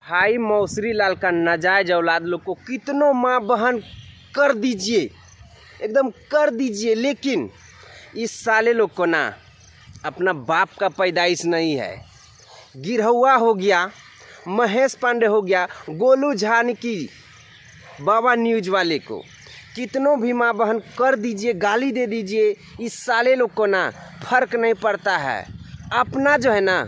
भाई मौसरी लाल का नाजायज औलाद लोग को कितनों माँ बहन कर दीजिए, एकदम कर दीजिए, लेकिन इस साले लोग को ना अपना बाप का पैदाइश नहीं है। गिरहुआ हो गया, महेश पांडे हो गया, गोलू झानकी, बाबा न्यूज वाले को कितनों भी माँ बहन कर दीजिए, गाली दे दीजिए, इस साले लोग को ना फर्क नहीं पड़ता है। अपना जो है ना,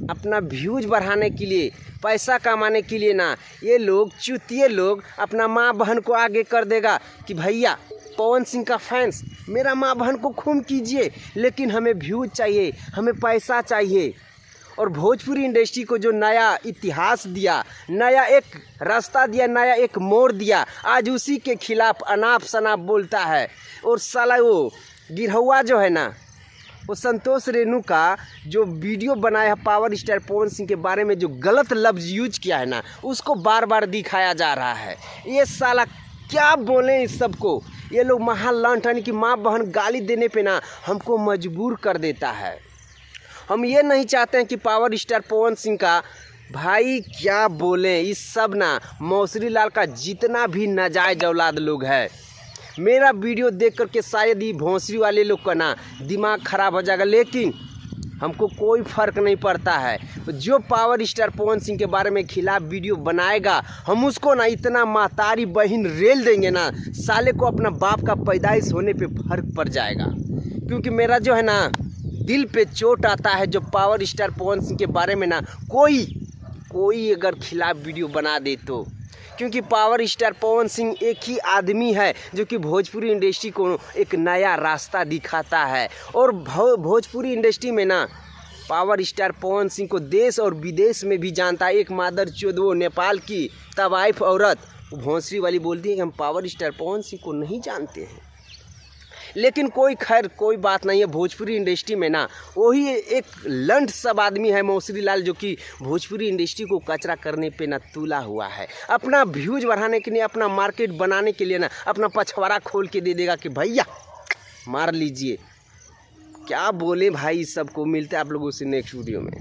अपना व्यूज बढ़ाने के लिए, पैसा कमाने के लिए ना, ये लोग चुतिए लोग अपना माँ बहन को आगे कर देगा कि भैया पवन सिंह का फैंस मेरा माँ बहन को खून कीजिए, लेकिन हमें व्यूज चाहिए, हमें पैसा चाहिए। और भोजपुरी इंडस्ट्री को जो नया इतिहास दिया, नया एक रास्ता दिया, नया एक मोड़ दिया, आज उसी के खिलाफ अनाप शनाप बोलता है। और साला वो गिरहुआ जो है ना, वो संतोष रेणु का जो वीडियो बनाया है पावर स्टार पवन सिंह के बारे में, जो गलत लफ्ज़ यूज किया है ना, उसको बार बार दिखाया जा रहा है। ये साला क्या बोलें इस सबको, ये लोग महालंठन की माँ बहन गाली देने पे ना हमको मजबूर कर देता है। हम ये नहीं चाहते हैं कि पावर स्टार पवन सिंह का, भाई क्या बोलें इस सब ना मौसरी लाल का जितना भी नाजायज औलाद लोग है, मेरा वीडियो देख करके शायद ही भोंसरी वाले लोग का ना दिमाग ख़राब हो जाएगा, लेकिन हमको कोई फ़र्क नहीं पड़ता है। जो पावर स्टार पवन सिंह के बारे में खिलाफ वीडियो बनाएगा, हम उसको ना इतना मातारी बहन रेल देंगे ना, साले को अपना बाप का पैदाइश होने पे फर्क पड़ जाएगा। क्योंकि मेरा जो है ना दिल पे चोट आता है जो पावर स्टार पवन सिंह के बारे में ना कोई अगर खिलाफ वीडियो बना दे तो। क्योंकि पावर स्टार पवन सिंह एक ही आदमी है जो कि भोजपुरी इंडस्ट्री को एक नया रास्ता दिखाता है। और भोजपुरी इंडस्ट्री में ना पावर स्टार पवन सिंह को देश और विदेश में भी जानता है। एक मादर चोद वो नेपाल की तवाइफ औरत भोंसरी वाली बोलती है कि हम पावर स्टार पवन सिंह को नहीं जानते हैं, लेकिन खैर कोई बात नहीं है। भोजपुरी इंडस्ट्री में ना वही एक लंठ सब आदमी है मौसरी लाल, जो कि भोजपुरी इंडस्ट्री को कचरा करने पे ना तुला हुआ है। अपना व्यूज बढ़ाने के लिए, अपना मार्केट बनाने के लिए ना अपना पछवाड़ा खोल के दे देगा कि भैया मार लीजिए। क्या बोले भाई, सबको मिलते हैं आप लोगों से नेक्स्ट वीडियो में।